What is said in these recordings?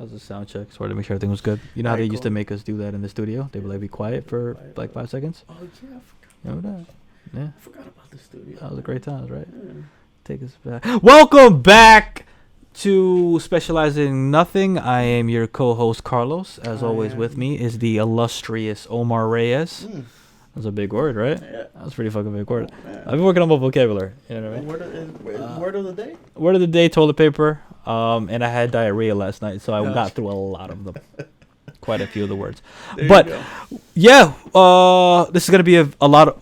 That was a sound check. Sort of make sure everything was good. You know how they used to make us do that in the studio? They'd be like, be quiet for like 5 seconds. Oh yeah, I forgot. Remember that? Yeah. I forgot about the studio. That was a great time, right? Yeah. Take us back. Welcome back to Specializing Nothing. I am your co-host Carlos. As always, with me is the illustrious Omar Reyes. That's a big word, right? Yeah. That's a pretty fucking big word. Oh, I've been working on my vocabulary. You know what I mean? Word of the day? Word of the day, toilet paper. And I had diarrhea last night, so I got through a lot of them. Quite a few of the words. But yeah, this is gonna be a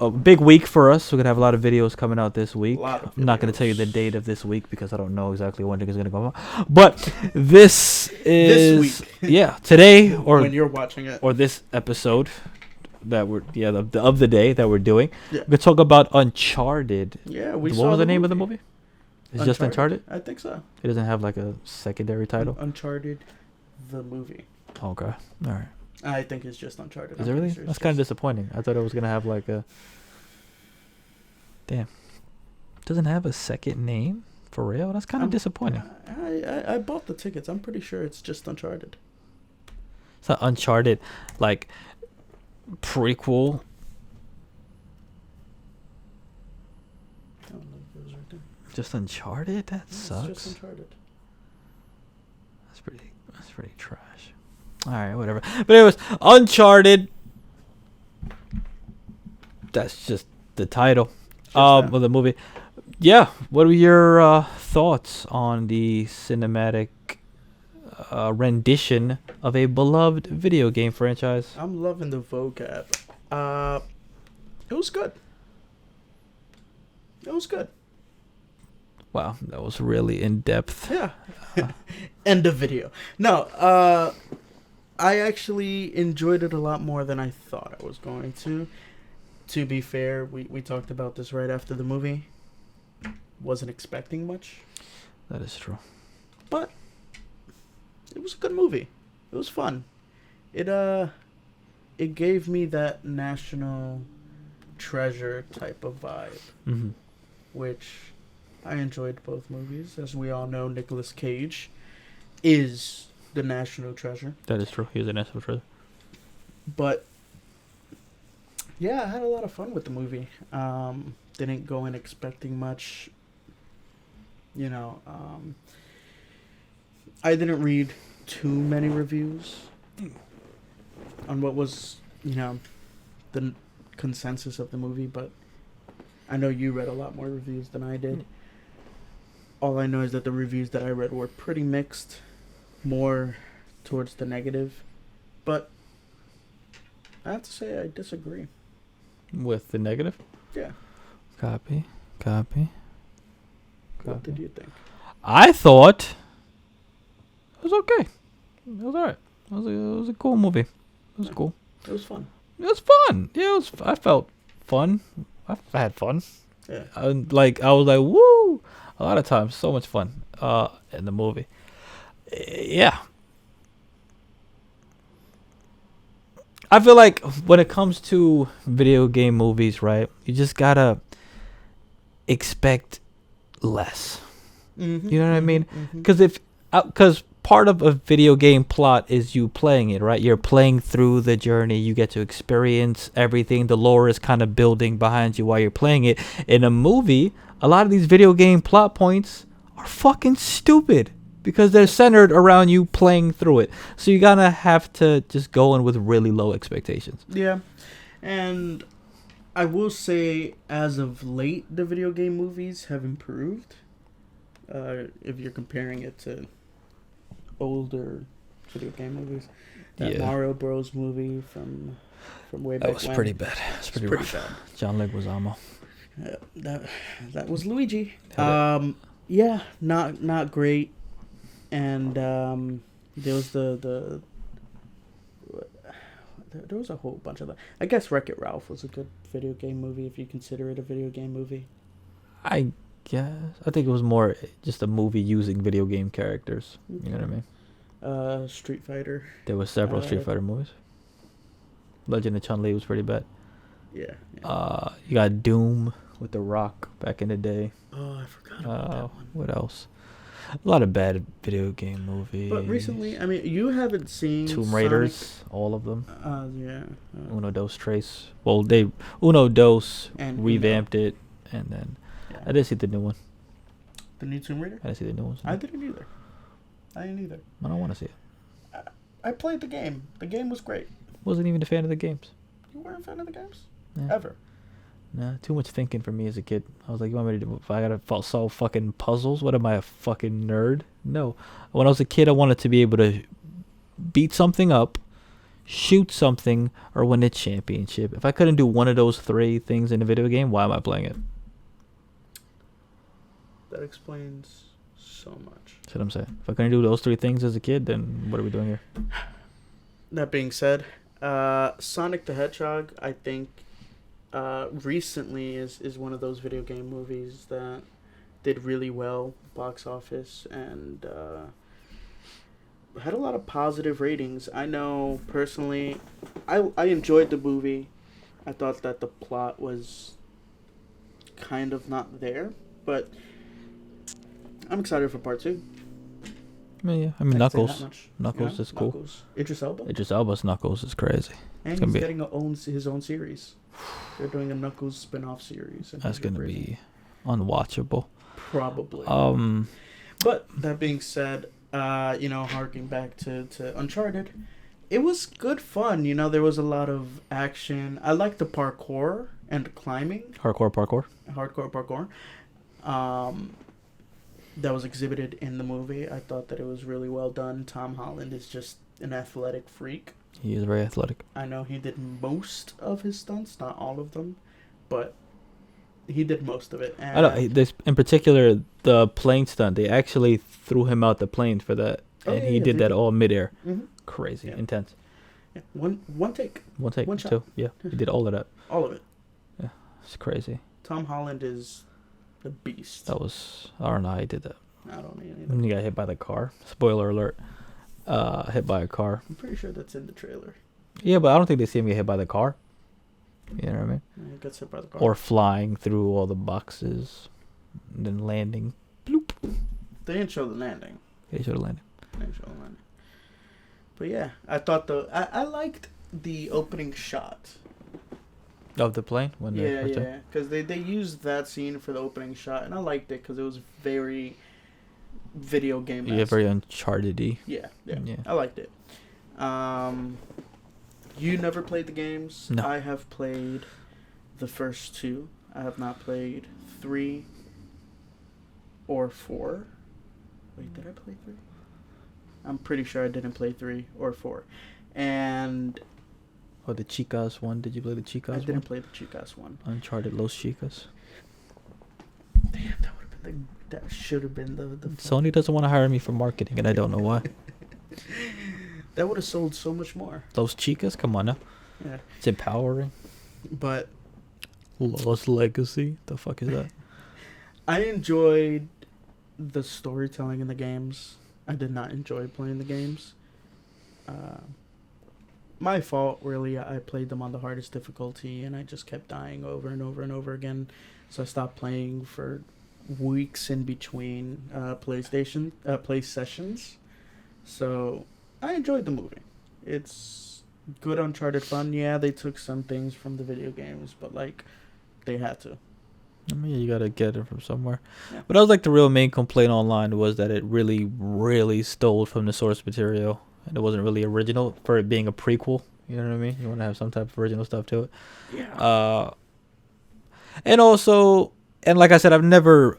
big week for us. We're gonna have a lot of videos coming out this week. I'm not gonna tell you the date of this week because I don't know exactly when it's gonna come out. But this is this week. Yeah, today or when you're watching it, or this episode that we're of the day that we're doing. Yeah. We're gonna talk about Uncharted. Yeah, what was the name of the movie? It's just Uncharted? I think so. It doesn't have like a secondary title? Uncharted, the movie. Okay. All right. I think it's just Uncharted. Is it really? That's kind of disappointing. I thought it was going to have like a... Damn. Doesn't have a second name? For real? That's kind of disappointing. I bought the tickets. I'm pretty sure it's just Uncharted. It's not Uncharted, like, prequel. Just Uncharted? That sucks. It's just Uncharted. That's pretty trash. Alright, whatever. But anyways, Uncharted. That's just the title of the movie. Yeah, what are your thoughts on the cinematic rendition of a beloved video game franchise? I'm loving the vocab. It was good. It was good. Wow, that was really in depth. Yeah. End of video. No, I actually enjoyed it a lot more than I thought I was going to. To be fair, we talked about this right after the movie. Wasn't expecting much. That is true. But it was a good movie. It was fun. It gave me that National Treasure type of vibe, which I enjoyed both movies. As we all know, Nicolas Cage is the National Treasure. That is true. He is a National Treasure. But yeah, I had a lot of fun with the movie. Didn't go in expecting much. You know, I didn't read too many reviews on what was, the consensus of the movie, but I know you read a lot more reviews than I did. All I know is that the reviews that I read were pretty mixed, more towards the negative. But I have to say I disagree. With the negative? Yeah. Copy. What did you think? I thought it was okay. It was alright. It was a cool movie. It was cool. It was fun. It was fun. Yeah, I felt fun. I had fun. Yeah. I was like, woo! A lot of times, so much fun. In the movie. Yeah. I feel like when it comes to video game movies, right? You just gotta expect less. Mm-hmm. You know what I mean? Because part of a video game plot is you playing it, right? You're playing through the journey. You get to experience everything. The lore is kind of building behind you while you're playing it. In a movie, a lot of these video game plot points are fucking stupid because they're centered around you playing through it. So you're gonna have to just go in with really low expectations. Yeah. And I will say, as of late, the video game movies have improved. If you're comparing it to older video game movies, that Mario Bros. Movie from way back when. That was pretty bad. It's pretty rough. bad. John Leguizamo. That was Luigi. Yeah, not great. And there was there was a whole bunch of that. I guess Wreck-It Ralph was a good video game movie if you consider it a video game movie. I guess. I think it was more just a movie using video game characters. Okay. You know what I mean? Street Fighter. There were several Street Fighter movies. Legend of Chun-Li was pretty bad. Yeah. You got Doom with The Rock back in the day. Oh, I forgot about that one. What else? A lot of bad video game movies. But recently, I mean, you haven't seen Tomb Raiders, all of them. Yeah. Uno Dos Trace. Well, they Uno Dos And revamped it, and then Yeah. I didn't see the new one. The new Tomb Raider? I didn't see the new ones. I didn't either. I don't want to see it. I played the game. The game was great. Wasn't even a fan of the games. You weren't a fan of the games? Yeah. Ever? Nah, too much thinking for me as a kid. I was like, you want me to do? If I gotta solve fucking puzzles, what am I, a fucking nerd? No. When I was a kid, I wanted to be able to beat something up, shoot something, or win a championship. If I couldn't do one of those three things in a video game, why am I playing it? That explains so much. That's what I'm saying. If I couldn't do those three things as a kid, then what are we doing here? That being said, Sonic the Hedgehog, I think, recently is one of those video game movies that did really well box office and had a lot of positive ratings. I know personally, I enjoyed the movie. I thought that the plot was kind of not there, but I'm excited for part 2. Yeah. I mean, I can say that Knuckles. much. Knuckles Yeah, is cool. Knuckles. Idris Elba. Idris Elba's Knuckles is crazy. And gonna he's be- getting his own series. They're doing a Knuckles spin-off series. and That's it'll gonna crazy. be unwatchable. Probably. But that being said, harking back to Uncharted, it was good fun. There was a lot of action. I like the parkour and climbing. Hardcore parkour. Hardcore parkour. That was exhibited in the movie. I thought that it was really well done. Tom Holland is just an athletic freak. He is very athletic. I know he did most of his stunts, not all of them, but he did most of it. And I know this in particular, the plane stunt. They actually threw him out the plane for that, and he did that all midair. Mm-hmm. Crazy, Yeah. intense. Yeah. One take. One take, One shot. two. Yeah, he did all of that. All of it. It's crazy. Tom Holland is the beast. That was I don't know how he did that. I don't need When he got hit by the car. Spoiler alert. Hit by a car. I'm pretty sure that's in the trailer. Yeah, but I don't think they see him get hit by the car. You know what I mean? He gets hit by the car. Or flying through all the boxes, and then landing. Bloop. They didn't show the landing. They should have landed. They didn't show the landing. But yeah, I thought I liked the opening shot. Of the plane when they Yeah, first yeah. Because they used that scene for the opening shot, and I liked it because it was very video game. Yeah, very Uncharted-y. Yeah. Yeah. I liked it. You never played the games. No. I have played the first 2. I have not played 3 or 4. Wait, did I play 3? I'm pretty sure I didn't play 3 or 4. And Oh, the Chicas one. Did you play the Chicas I one? didn't play the Chicas one. Uncharted Los Chicas. Damn, that should have been the Sony doesn't want to hire me for marketing, and I don't know why. That would have sold so much more. Los Chicas? Come on now. Yeah. It's empowering. But Lost Legacy? The fuck is that? I enjoyed the storytelling in the games. I did not enjoy playing the games. My fault, really. I played them on the hardest difficulty, and I just kept dying over and over and over again. So I stopped playing for weeks in between play sessions. So I enjoyed the movie. It's good Uncharted fun. Yeah, they took some things from the video games, but they had to. I mean, you gotta get it from somewhere. Yeah. But that was the real main complaint online was that it really, really stole from the source material. And it wasn't really original for it being a prequel. You know what I mean? You want to have some type of original stuff to it. Yeah. And also, and like I said, I've never,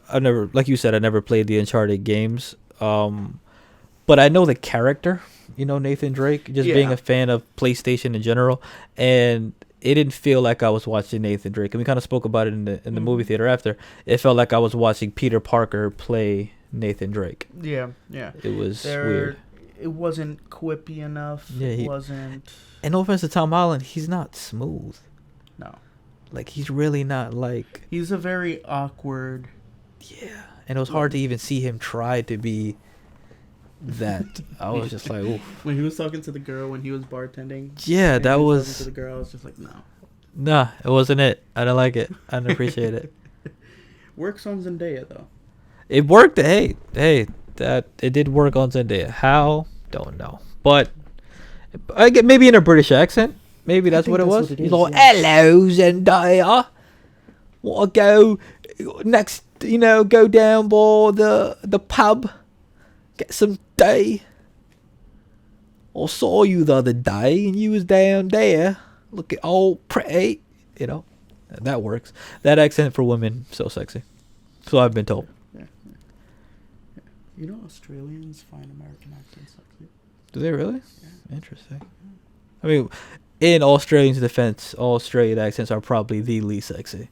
like you said, I never played the Uncharted games. But I know the character, Nathan Drake, just being a fan of PlayStation in general. And it didn't feel like I was watching Nathan Drake. And we kind of spoke about it in the movie theater after. It felt like I was watching Peter Parker play Nathan Drake. Yeah. It was weird. It wasn't quippy enough. Yeah, it wasn't. And no offense to Tom Holland, he's not smooth. No. He's really not He's a very awkward. Yeah. And it was hard to even see him try to be that. I was just like, oof. When he was talking to the girl when he was bartending. Yeah, that was. Talking to the girl, I was just like, no. Nah, it wasn't it. I didn't like it. I didn't appreciate it. Works on Zendaya though. It worked. Hey, that it did work on Zendaya. How? Don't know. But I get maybe in a British accent. Maybe that's what it was. He's like, "Hello, Zendaya. Want to go next? You know, go down by the pub, get some tea. I saw you the other day, and you was down there, looking all pretty. You know, that works. That accent for women, so sexy. So I've been told. Yeah. You know, Australians find American accents sexy. Do they really? Yeah. Interesting. I mean, in Australians' defense, Australian accents are probably the least sexy.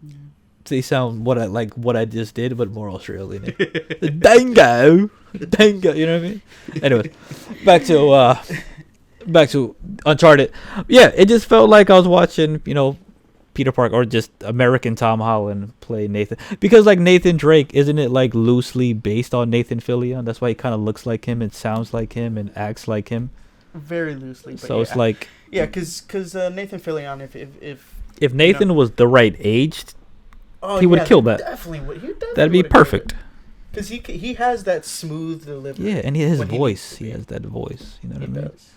Yeah. They sound what I just did, but more Australian. The dango, you know what I mean? Anyway, back to Uncharted. Yeah, it just felt like I was watching, Peter Parker or just American Tom Holland play Nathan, because like Nathan Drake, isn't it like loosely based on Nathan Fillion? That's why he kind of looks like him and sounds like him and acts like him. Very loosely. But so it's like because Nathan Fillion, if Nathan was the right age, he would kill that. Definitely would. That'd be perfect. Because he has that smooth delivery. Yeah, and his voice. He has that voice. You know what I mean? Does.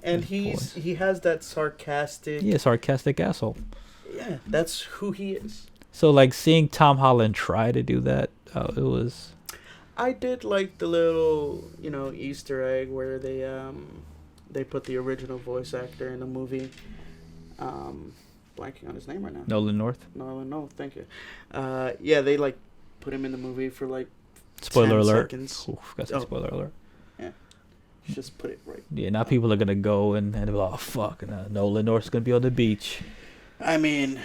And he has that sarcastic. Yeah, sarcastic asshole. Yeah, that's who he is. So like seeing Tom Holland try to do that, it was. I did like the little Easter egg where they put the original voice actor in the movie. Blanking on his name right now. Nolan North. No, thank you. Yeah, they like put him in the movie for like spoiler 10 alert. seconds. Oof, got some spoiler alert. Yeah, just put it right. Yeah, now people are gonna go and be like, oh fuck, Nolan North's gonna be on the beach. I mean,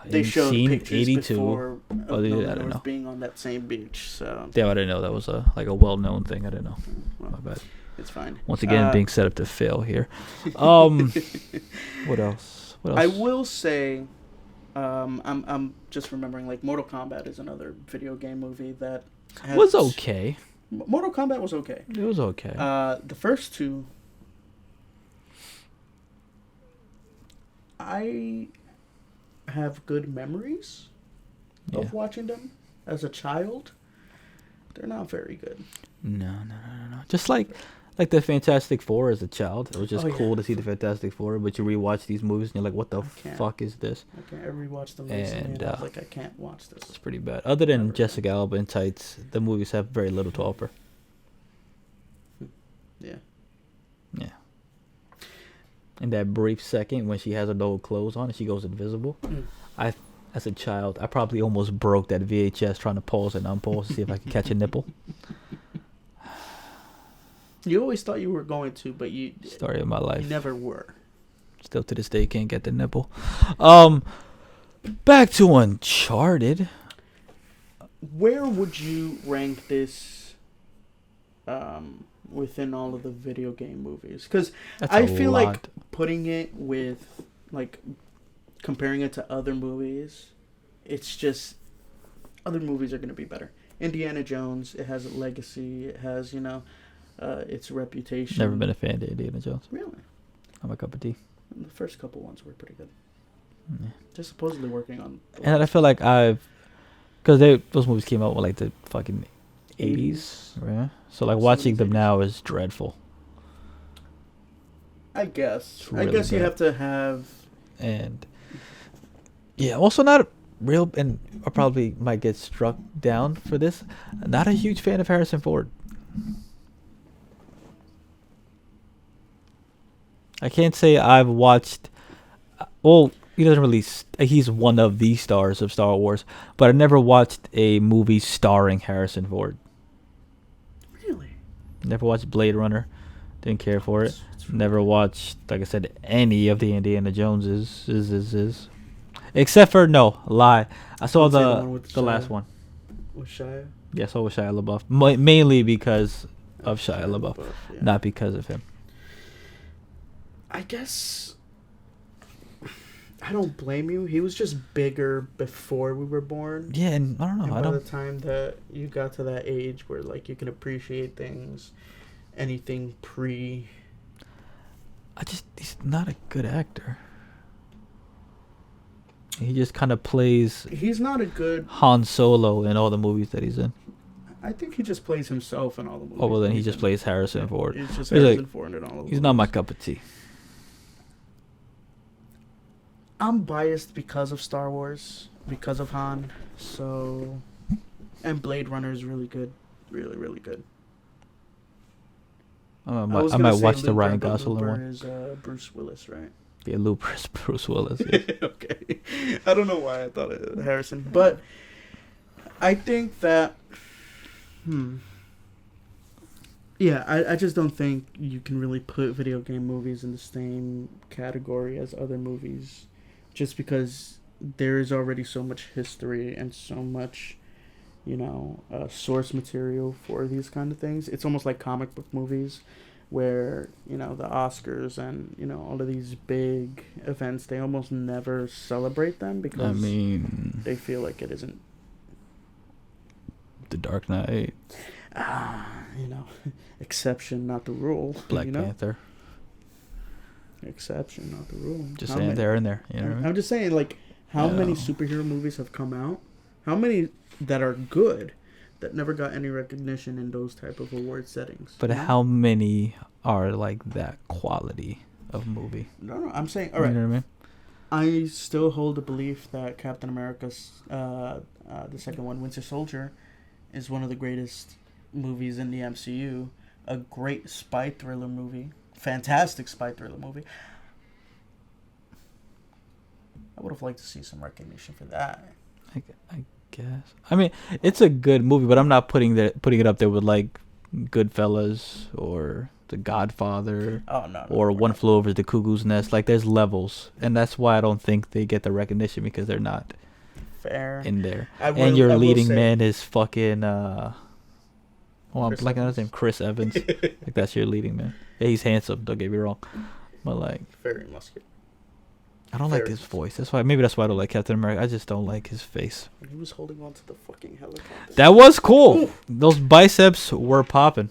they showed pictures 82. before of Nolan I don't know. being on that same beach. So yeah, I didn't know that was a well-known thing. I didn't know. Well, My bad. It's fine. Once again, being set up to fail here. What else? I will say, I'm just remembering like Mortal Kombat is another video game movie that was okay. Mortal Kombat was okay. It was okay. The first two, I have good memories of watching them as a child. They're not very good. No. Just like the Fantastic Four as a child. It was just cool to see the Fantastic Four, but you rewatch these movies and you're like, what the fuck is this? I can't rewatch them recently and I was like, I can't watch this. It's pretty bad. Other than Jessica Alba in tights, the movies have very little to offer. Yeah. Yeah. In that brief second when she has her old clothes on and she goes invisible, as a child, I probably almost broke that VHS trying to pause and unpause to see if I could catch a nipple. You always thought you were going to, but story of my life. You never were. Still to this day can't get the nipple. Back to Uncharted. Where would you rank this within all of the video game movies? Because I feel like putting it with, like, comparing it to other movies, it's just, other movies are going to be better. Indiana Jones, it has a legacy, it has, its reputation. Never been a fan of Indiana Jones. Really? I'm a cup of tea. The first couple ones were pretty good. Yeah. They're supposedly working on. And I feel like because those movies came out with like the fucking 80s, right? So like watching them now is dreadful. I guess. Really I guess you bad. have to have. And yeah, also not real, and I probably might get struck down for this. Not a huge fan of Harrison Ford. I can't say I've watched. Well, he doesn't really. He's one of the stars of Star Wars, but I never watched a movie starring Harrison Ford. Really? Never watched Blade Runner. Didn't care for it. Never watched, like I said, any of the Indiana Joneses. Except for I saw the last one. With Shia? Yeah, I saw with Shia LaBeouf. Mainly because of Shia LaBeouf, yeah. not because of him. I guess I don't blame you. He was just bigger before we were born. Yeah, and I don't know. And by the time that you got to that age where like you can appreciate things, anything pre. He's not a good actor. He just kind of plays. He's not a good Han Solo in all the movies that he's in. I think he just plays himself in all the movies. Oh well, then he just plays Harrison Ford. He's just He's Harrison like, Ford in all the movies. He's not my cup of tea. I'm biased because of Star Wars, because of Han. So, and Blade Runner is really good, really, really good. I might watch the Ryan Gosling Looper one. is Bruce Willis, right? Yeah, Looper is Bruce Willis. Yeah. Okay, I don't know why I thought it was Harrison, but I think that, yeah, I just don't think you can really put video game movies in the same category as other movies, just because there is already so much history and so much, source material for these kind of things. It's almost like comic book movies, where the Oscars and all of these big events, they almost never celebrate them because they feel like it isn't The Dark Knight, exception, not the rule. Black Panther. Exception, not the rule. Just saying, they're in there. You know what I mean? I'm just saying, like, how many superhero movies have come out? How many that are good that never got any recognition in those type of award settings? But how many are like that quality of movie? No, I'm saying, all right. You know what I mean? I still hold the belief that Captain America's, the second one, Winter Soldier, is one of the greatest movies in the MCU. A great spy thriller movie. Fantastic spy thriller movie. I would have liked to see some recognition for that. I guess. I mean, it's a good movie, but I'm not putting it up there with like Goodfellas or The Godfather or One Flew Over the Cuckoo's Nest. Like, there's levels, and that's why I don't think they get the recognition, because they're not fair in there. And your leading man is fucking I'm blanking on his name, Chris Evans. Like, that's your leading man. Yeah, he's handsome. Don't get me wrong, but like, very muscular. I don't like his voice. That's why I don't like Captain America. I just don't like his face. When he was holding on to the fucking helicopter. That was cool. Ooh. Those biceps were popping.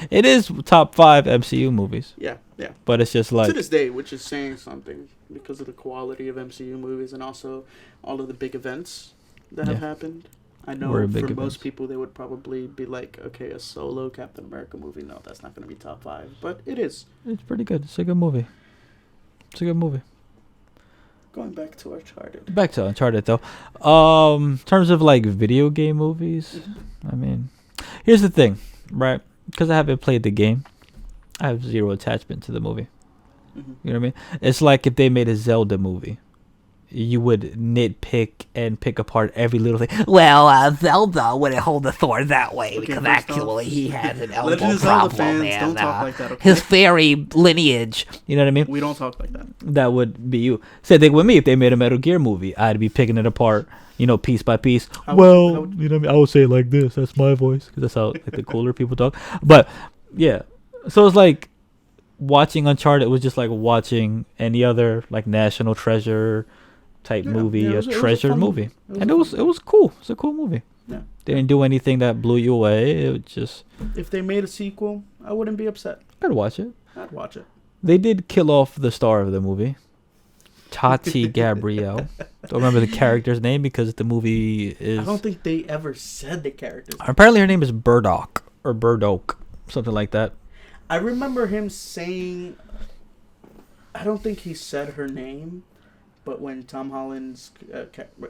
It is top 5 MCU movies. Yeah. But it's just like, to this day, which is saying something because of the quality of MCU movies and also all of the big events that have happened. I know for most people they would probably be like, okay, a solo Captain America movie. No, that's not going to be top 5. But it is. It's pretty good. It's a good movie. Going back to Uncharted. Back to Uncharted, though. In terms of like video game movies, I mean, here's the thing, right? Because I haven't played the game, I have zero attachment to the movie. You know what I mean? It's like if they made a Zelda movie. You would nitpick and pick apart every little thing. Well, Zelda wouldn't hold the sword that way because actually he has an elbow problem. And, don't talk like that, okay? His fairy lineage. You know what I mean? We don't talk like that. That would be you. Same thing with me. If they made a Metal Gear movie, I'd be picking it apart, piece by piece. You know what I mean? I would say it like this. That's my voice, because that's how like the cooler people talk. But yeah, so it's like watching Uncharted was just like watching any other like National Treasure type movie, a treasure movie. And it was cool. It's a cool movie. Yeah. They didn't do anything that blew you away. It was just, if they made a sequel, I wouldn't be upset. I'd watch it. They did kill off the star of the movie, Tati Gabrielle. Don't remember the character's name because the movie is, I don't think they ever said the character's name. Apparently her name is Burdock or Burdock, something like that. I remember him saying, I don't think he said her name, but when Tom Holland's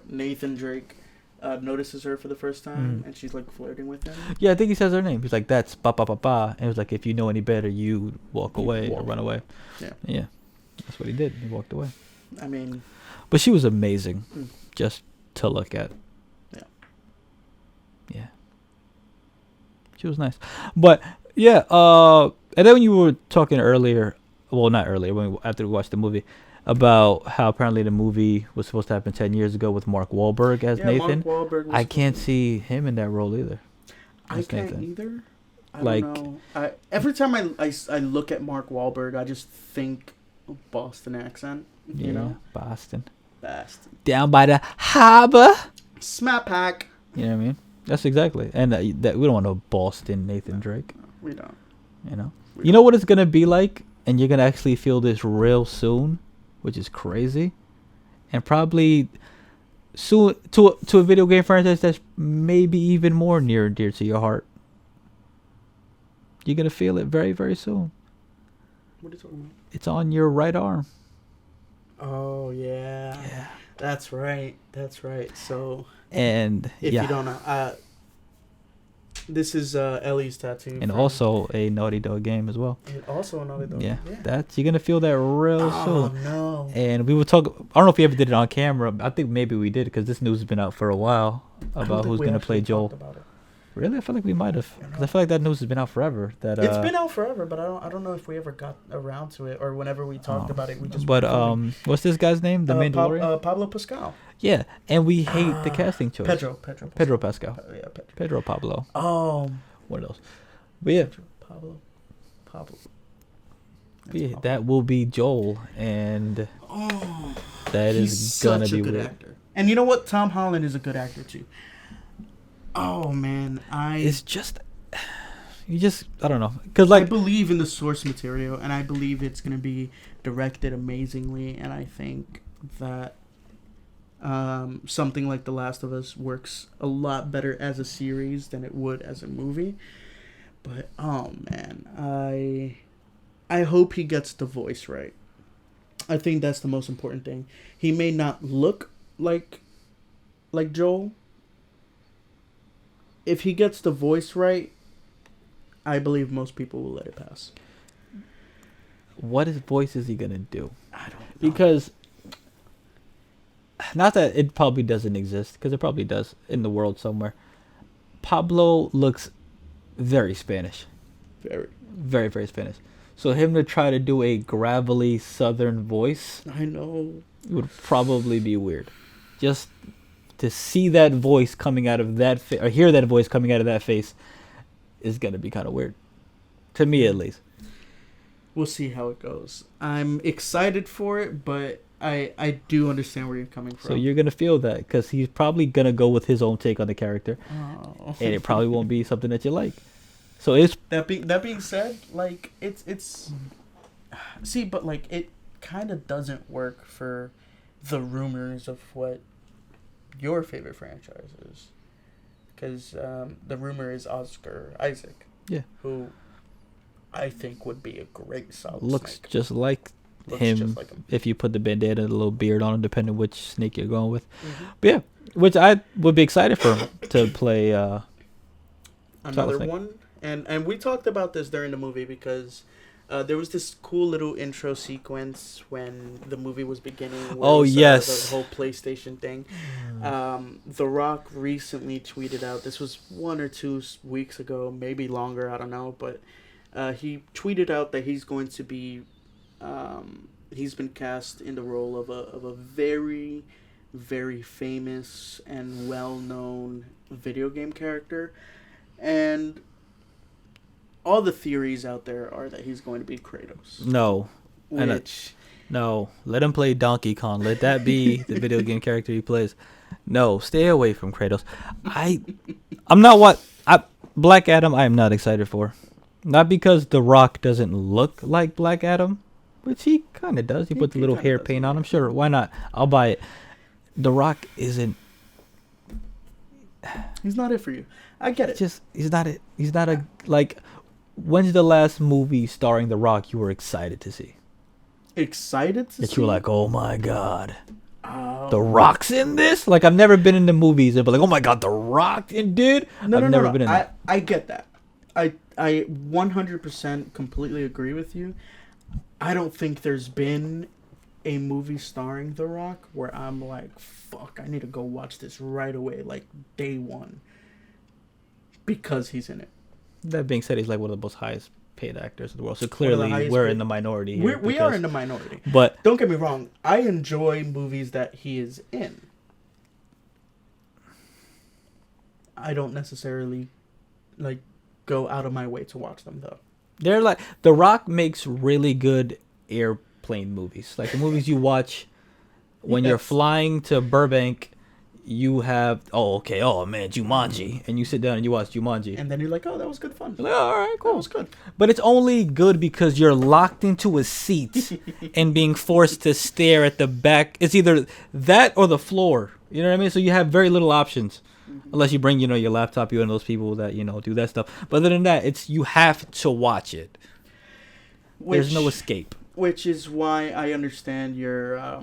Nathan Drake notices her for the first time and she's like flirting with him. Yeah, I think he says her name. He's like, that's ba ba ba ba. And it was like, if you know any better, you walk away or run away. Yeah. That's what he did. He walked away. I mean, but she was amazing just to look at. Yeah. She was nice. But yeah, and then when you were talking earlier, well, not earlier, after we watched the movie, about how apparently the movie was supposed to happen 10 years ago with Mark Wahlberg as Nathan. Mark Wahlberg I can't see him in that role either. I can't either. I don't know. Every time I look at Mark Wahlberg, I just think Boston accent. You know? Boston. Down by the harbor. Smack pack. You know what I mean? That's exactly. And that we don't want no Boston Nathan Drake. We don't. You know what it's going to be like? And you're going to actually feel this real soon, which is crazy. And probably soon to a video game franchise that's maybe even more near and dear to your heart. You're gonna feel it very, very soon. What are you talking about? It's on your right arm. Oh yeah. Yeah. That's right. That's right. So And if yeah, you don't know, this is Ellie's tattoo. and from- also a Naughty Dog game as well. and also another dog. Yeah, that's you're gonna feel that real Oh soon. no. And we will talk. I don't know if we ever did it on camera. I think maybe we did because this news has been out for a while I don't about think who's we gonna actually play Joel. talked about it. Really, I feel like we might have I don't because know. I feel like that news has been out forever. That It's been out forever, but I don't know if we ever got around to it or whenever we talked about it. We just. But recorded. what's this guy's name? The Mandalorian. Pablo Pascal. Yeah, and we hate the casting choice. Pedro Pascal. Yeah, Pedro Pablo. Oh. What else? But yeah, Pablo. but yeah, that will be Joel, and Oh. that He's is gonna such a be good weird. actor. And you know what? Tom Holland is a good actor too. Oh man, It's just I don't know, cause I like believe in the source material, and I believe it's gonna be directed amazingly, and I think that something like The Last of Us works a lot better as a series than it would as a movie. But oh man, I hope he gets the voice right. I think that's the most important thing. He may not look like Joel. If he gets the voice right, I believe most people will let it pass. what voice is he gonna do? I don't know. Because not that it probably doesn't exist, because it probably does in the world somewhere. Pablo looks very Spanish, Very. very, very Spanish. So him to try to do a gravelly Southern voice I know. would probably be weird. Just to see that voice coming out of that or hear that voice coming out of that face is gonna be kind of weird, to me at least. We'll see how it goes. I'm excited for it, but I do understand where you're coming from. So you're gonna feel that because he's probably gonna go with his own take on the character, Oh. and it probably won't be something that you like. So it's that being said, like it's see, but like it kind of doesn't work for the rumors of what your favorite franchise is, because the rumor is Oscar Isaac. Yeah. Who I think would be a great Solid looks Snake. just like Looks him just like him. if you put the bandana and a little beard on him, depending which snake you're going with. Mhm. But yeah, which I would be excited for him to play. Another Snake. one, and we talked about this during the movie because there was this cool little intro sequence when the movie was beginning. Where Oh, it was, yes. the whole PlayStation thing. The Rock recently tweeted out. This was 1 or 2 weeks ago, maybe longer. I don't know, but he tweeted out that he's going to be. He's been cast in the role of a very, very famous and well-known video game character, and all the theories out there are that he's going to be Kratos. No, and Which no, let him play Donkey Kong. Let that be the video game character he plays. No, stay away from Kratos. I'm not Black Adam. I am not excited for, not because The Rock doesn't look like Black Adam, which he kind of does. He put the little kinda hair does. paint on him. Sure, why not? I'll buy it. The Rock isn't. he's not it for you. I get it. Just he's not it. He's not a like. When's the last movie starring The Rock you were excited to see? Excited to That see. you were like, oh my god, Oh. The Rock's in this? Like I've never been in the movies and be like, oh my god, The Rock in dude. No, I've no, never no, been in no. that. I get that. I 100% completely agree with you. I don't think there's been a movie starring The Rock where I'm like, fuck, I need to go watch this right away, like day one, because he's in it. That being said, he's like one of the most highest paid actors in the world. So clearly, highest we're paid- in the minority here. We are in the minority. But Don't get me wrong. I enjoy movies that he is in. I don't necessarily like go out of my way to watch them though. they're like The Rock makes really good airplane movies, like the movies you watch when you're Yes. flying to Burbank. you have oh man, Jumanji, and you sit down and you watch Jumanji. And then you're like, oh, that was good fun. You're like, all right, That cool. was good. But it's only good because you're locked into a seat and being forced to stare at the back. It's either that or the floor. You know what I mean? So you have very little options. Unless you bring, your laptop, you're one of those people that, do that stuff. But other than that, you have to watch it. There's no escape. Which is why I understand your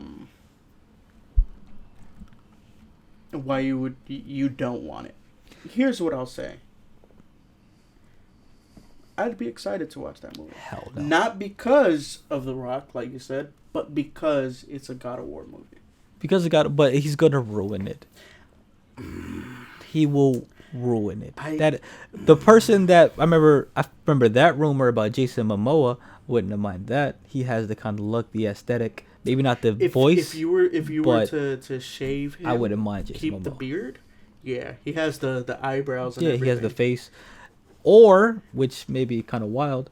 why you don't want it. Here's what I'll say. I'd be excited to watch that movie. Hell no. Not because of The Rock, like you said, but because it's a God of War movie. But he's gonna ruin it. He will ruin it. The person that I remember that rumor about Jason Momoa. Wouldn't have mind that. He has the kind of look, the aesthetic, maybe not the voice. If you were to shave him, I wouldn't mind Jason keep Momoa. the beard. Yeah, he has the eyebrows. And everything. He has the face. Or, which may be kind of wild,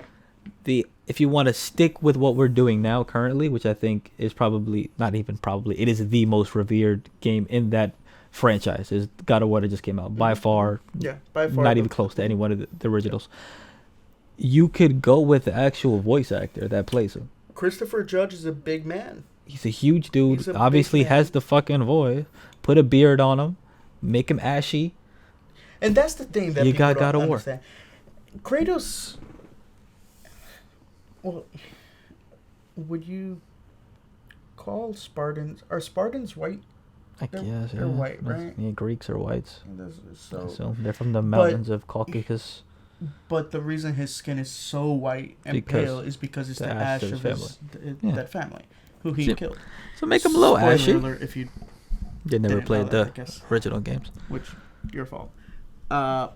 if you want to stick with what we're doing now currently, which I think is probably not even probably, it is the most revered game in that franchise. Is God of War that just came out by far. Yeah, by far. Not even close to any one of the originals. You could go with the actual voice actor that plays him. Christopher Judge is a big man. He's a huge dude. Obviously has the fucking voice. Put a beard on him. Make him ashy. And that's the thing that you people got don't God of War. Understand. Kratos. Well, would you call Spartans? Are Spartans white? I guess. They're white, right? Yeah, Greeks are whites. So they're from the mountains of Caucasus. But the reason his skin is so white and pale is because it's the ash of that family who he killed. So make him a little ashy. Spoiler alert if you never played the original games. Which, your fault. But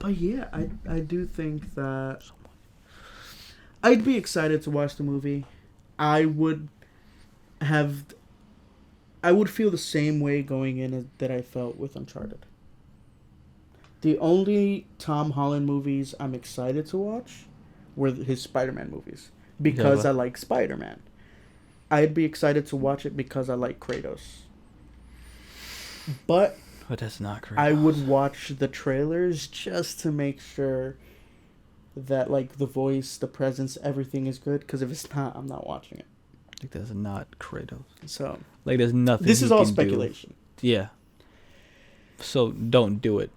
yeah, I do think that I'd be excited to watch the movie. I would feel the same way going in that I felt with Uncharted. The only Tom Holland movies I'm excited to watch were his Spider-Man movies. Because I like Spider-Man. I'd be excited to watch it because I like Kratos. But that's not Kratos. I would watch the trailers just to make sure that the voice, the presence, everything is good. Because if it's not, I'm not watching it. That's not Kratos. So there's nothing. This is all speculation. Yeah. So don't do it.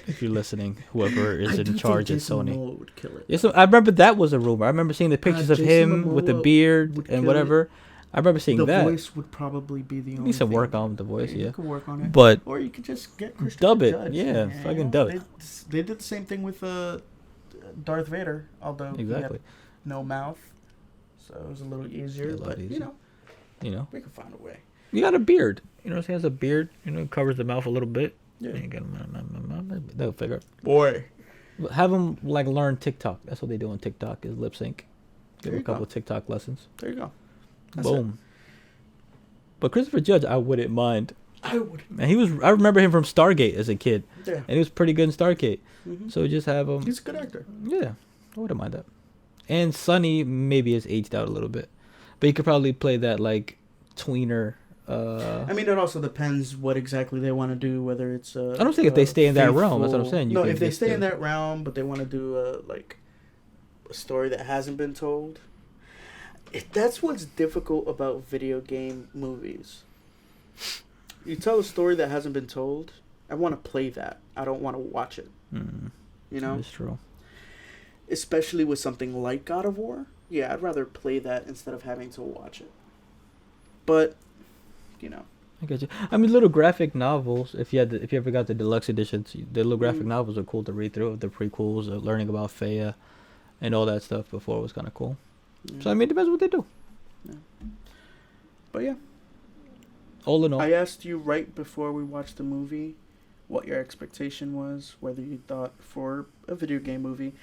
If you're listening, whoever is in charge at Sony. Would kill it. Yeah, so I remember that was a rumor. I remember seeing the pictures of him with the beard and whatever. I remember seeing that. The voice would probably be the only need some thing. work on the voice, You could work on it. But or you could just get Christopher dub it. Judge. Yeah, fucking dub it. They did the same thing with Darth Vader, although he had no mouth. So it was a little easier, but easier. We could find a way. You got a beard. He has a beard, covers the mouth a little bit. Yeah. They'll figure it. Boy. Have them learn TikTok. That's what they do on TikTok is lip sync. Give them a couple of TikTok lessons. There you go. Boom. But Christopher Judge, I wouldn't mind. I would. And I remember him from Stargate as a kid. Yeah. And he was pretty good in Stargate. Mm-hmm. So just have him. He's a good actor. Yeah. I wouldn't mind that. And Sonny maybe has aged out a little bit. But he could probably play that tweener. I mean, it also depends what exactly they want to do. Whether it's I don't think if they stay in that realm. That's what I'm saying. If they stay in that realm, but they want to do a story that hasn't been told. That's what's difficult about video game movies. You tell a story that hasn't been told. I want to play that. I don't want to watch it. That's true. Especially with something like God of War. Yeah, I'd rather play that instead of having to watch it. But. I get you. I mean, little graphic novels. If you ever got the deluxe editions, the little graphic novels are cool to read through. The prequels, learning about Faya, and all that stuff before was kind of cool. So I mean, it depends what they do. Yeah. But yeah. All in all, I asked you right before we watched the movie what your expectation was, whether you thought for a video game movie,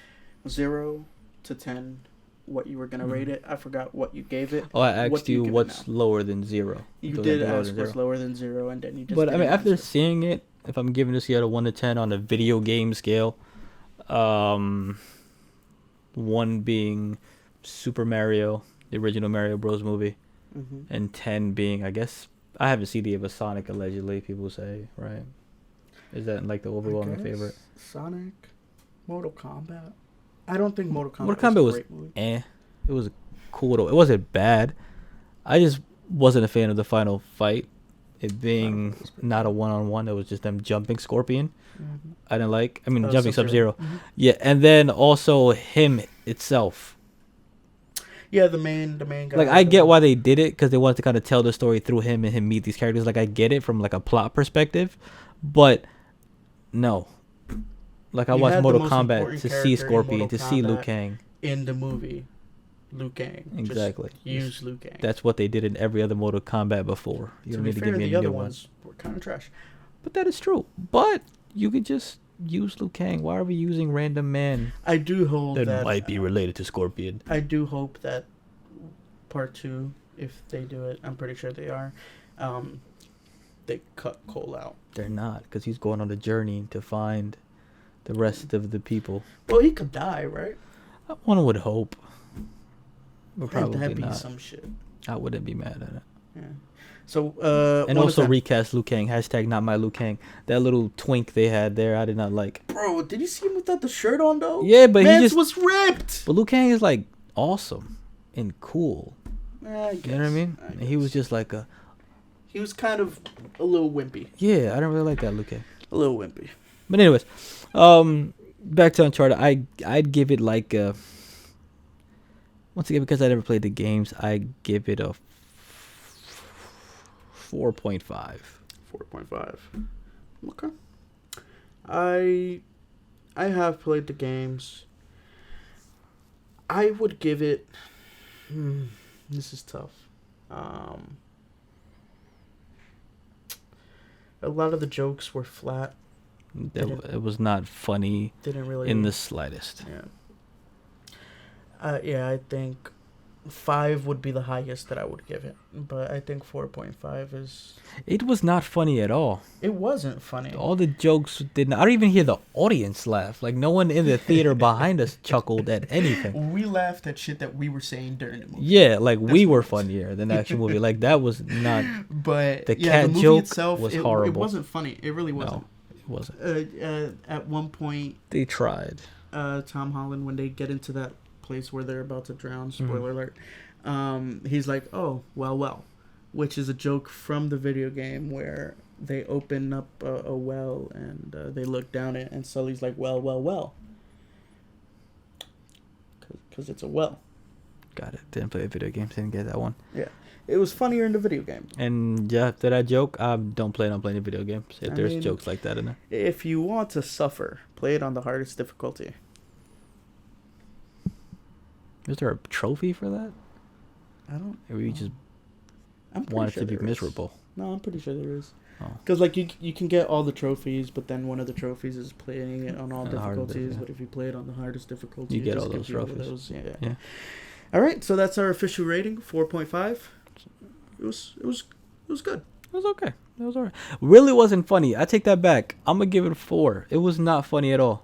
0 to 10. What you were gonna rate it? I forgot what you gave it. Oh, I asked you what's lower than 0. You did ask what's lower than 0, and then you just. But I mean, after seeing it, if I'm giving this out of 1 to 10 on a video game scale, 1 being Super Mario, the original Mario Bros. Movie, and 10 being, I guess, I haven't seen the of a Sonic allegedly. People say, right? Is that like the overwhelming guess favorite? Sonic, Mortal Kombat. I don't think Mortal Kombat, Mortal Kombat was was a great movie. It was cool though. It wasn't bad. I just wasn't a fan of the final fight. It being not a one-on-one. It was just them jumping Scorpion. Mm-hmm. I didn't like. I mean, jumping Sub-Zero. Sub-Zero. Yeah, and then also him itself. Yeah, the main guy. Like, I get why they did it, because they wanted to kind of tell the story through him and him meet these characters. Like, I get it from like a plot perspective, but no. Like, I You watched had the Mortal most Kombat important to see character in Scorpion, Mortal to see Liu Kombat Kang. in the movie. Liu Kang. Exactly. Just use Liu Kang. That's what they did in every other Mortal Kombat before. You don't need to give me the any other new ones were kind of trash. But that is true. But you could just use Liu Kang. Why are we using random man I do hope that that might be related to Scorpion? I do hope that part 2, if they do it, I'm pretty sure they are. They cut Cole out. They're not, because he's going on a journey to find the rest of the people. Well, he could die, right? One would hope. But probably That'd be not. some shit. I wouldn't be mad at it. Yeah. So, And also recast Liu Kang. Hashtag not my Liu Kang. That little twink they had there, I did not like. Bro, did you see him without the shirt on though? Yeah, but Mans he just was ripped. But Liu Kang is like awesome and cool. I guess, You know what I mean? And he was just like He was kind of a little wimpy. yeah, I don't really like that Liu Kang. A little wimpy. But anyways, back to Uncharted. I'd give it like a, once again, because I never played the games, I give it a 4.5. 4.5. Okay. I have played the games. I would give it. This is tough. A lot of the jokes were flat. It was not funny Didn't really in the slightest. Yeah, I think 5 would be the highest that I would give it, but I think 4.5 is. It was not funny at all. It wasn't funny. All the jokes didn't. I don't even hear the audience laugh. Like, no one in the theater behind us chuckled at anything. We laughed at shit that we were saying during the movie. Yeah, like we what were it was. funnier than the actual movie. Like, that was not. But The yeah, cat the movie joke itself, was it horrible. wasn't funny. It really wasn't. No, it wasn't. At one point, They tried. Tom Holland, when they get into that place where they're about to drown, Mm-hmm. spoiler alert, he's like, "Oh, well," which is a joke from the video game where they open up a well and they look down it, and Sully's like, well, because it's a well. Got it. Didn't play the video games. Didn't get that one. Yeah, it was funnier in the video game. And yeah, after that joke, don't plan on playing the video games. If I there's mean, jokes like that in there. If you want to suffer, play it on the hardest difficulty. Is there a trophy for that? I don't. Or you just I'm pretty want it sure to be there is. miserable? No, I'm pretty sure there is. Oh. Because like you can get all the trophies, but then one of the trophies is playing it on all On the hard difficulties. diff, yeah. But if you play it on the hardest difficulty, You it get just all gives those you trophies. Yeah. Yeah. All right, so that's our official rating, 4.5. It was good. It was okay. It was alright. Really wasn't funny. I take that back. I'm gonna give it a 4. It was not funny at all.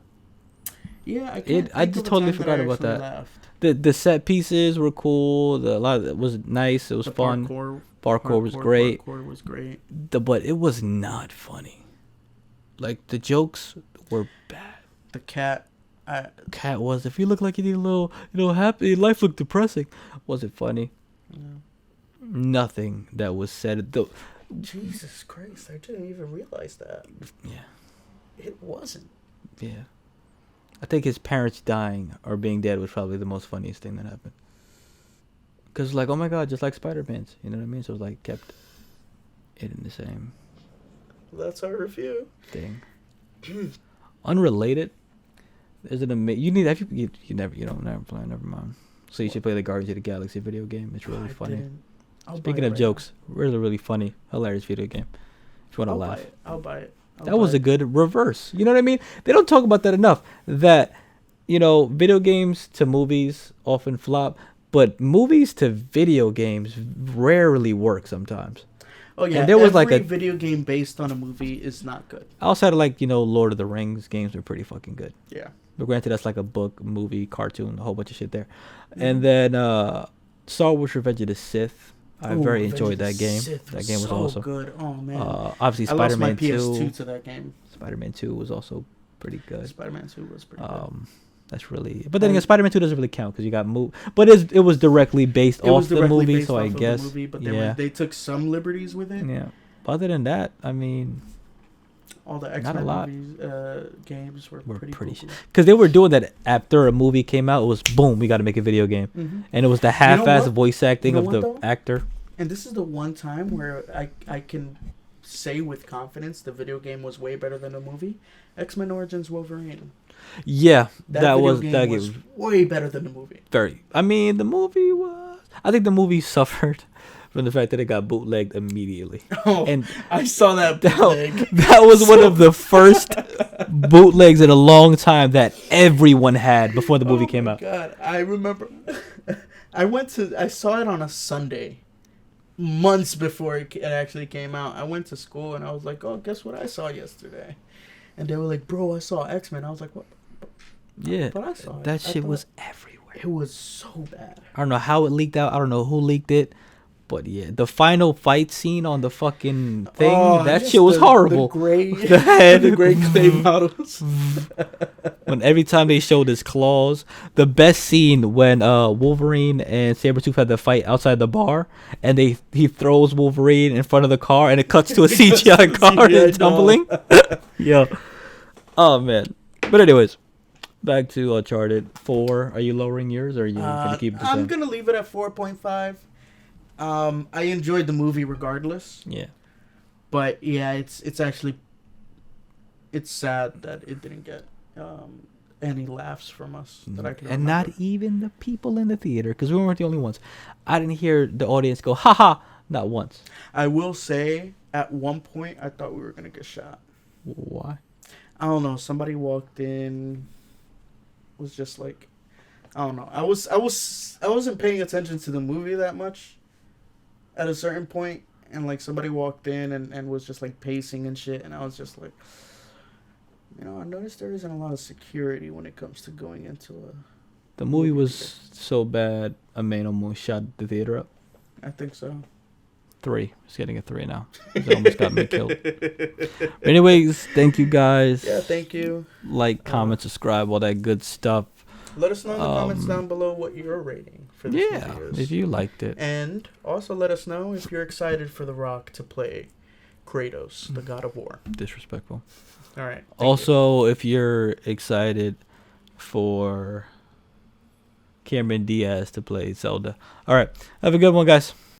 Yeah, I can't. I just totally forgot about that. Laughed. The set pieces were cool. A lot of it was nice. It was The fun. Parkour was great. Parkour was great. But it was not funny. Like, the jokes were bad. The cat. Cat was, if you look like you need a little, happy, life looked depressing. Was it funny? No. Nothing that was said. Jesus Christ! I didn't even realize that. Yeah. It wasn't. Yeah. I think his parents dying or being dead was probably the most funniest thing that happened. Because, like, oh my God, just like Spider-Man's. You know what I mean? So it was like, kept it in the same That's our review. thing. Unrelated. There's an amazing. You need. You don't never play. Never mind. So you should play the Guardians of the Galaxy video game. It's really funny. Speaking of jokes, really, really funny, hilarious video game. If you want to laugh. I'll buy it. That was a good reverse. You know what I mean? They don't talk about that enough. That, video games to movies often flop, but movies to video games rarely work sometimes. Oh yeah, and there was like every a video game based on a movie is not good. Outside of Lord of the Rings games are pretty fucking good. Yeah. But granted, that's like a book, movie, cartoon, a whole bunch of shit there. And then Star Wars Revenge of the Sith, I Ooh, very Revenge of enjoyed the that game. Sith That game was so awesome. good. Oh man, Obviously, I lost my Spider-Man PS2 2. to that game. Spider-Man 2 was also pretty good. Spider-Man 2 was pretty good. That's really. But then again, Spider-Man 2 doesn't really count because you got moved. But it was directly based It was off the directly movie, based so off I of guess. the movie, but Yeah. they took some liberties with it. Yeah. Other than that, I mean, All the Not a X-Men lot. movies, games were we're pretty pretty. cool. Because they were doing that after a movie came out. It was boom, we got to make a video game, Mm-hmm. and it was the know half-ass what? voice acting You know of the what, though? actor. And this is the one time where I can say with confidence the video game was way better than the movie. X-Men Origins Wolverine. Yeah, that video was game that was game way better than the movie. very. I mean, the movie was. I think the movie suffered from the fact that it got bootlegged immediately. Oh, And I saw that bootleg. that was one of the first bootlegs in a long time that everyone had before the movie came out. God, I remember. I saw it on a Sunday, months before it actually came out. I went to school and I was like, "Oh, guess what I saw yesterday?" And they were like, "Bro, I saw X-Men." I was like, "What?" Yeah, But I saw it. that I shit thought was everywhere. It was so bad. I don't know how it leaked out. I don't know who leaked it. But yeah, the final fight scene on the fucking thing, that just shit was horrible. The gray, The head. the gray clay models. When every time they showed his claws, the best scene when Wolverine and Sabretooth had the fight outside the bar, and he throws Wolverine in front of the car, and it cuts to a CGI car CGI and tumbling. Yeah. Oh man. But anyways, back to Uncharted 4. Are you lowering yours, or are you gonna keep it the I'm same? gonna leave it at 4.5. I enjoyed the movie regardless, Yeah. but yeah, it's actually sad that it didn't get any laughs from us that I can And remember. not even the people in the theater, because we weren't the only ones. I didn't hear the audience go, "Ha ha," not once. I will say, at one point, I thought we were gonna get shot. Why? I don't know. Somebody walked in, was just like, I don't know. I wasn't paying attention to the movie that much. At a certain point, and like somebody walked in and was just like pacing and shit, and I was just like, I noticed there isn't a lot of security when it comes to going into a. The movie was so bad, a man almost shot the theater up. I think so. 3. It's getting a 3 now. It almost got me killed. Anyways, thank you guys. Yeah, thank you. Like, comment, subscribe, all that good stuff. Let us know in the comments down below what you're rating for this movie is. If you liked it. And also let us know if you're excited for The Rock to play Kratos, the God of War. Disrespectful. All right. Also, if you're excited for Cameron Diaz to play Zelda. All right. Have a good one, guys.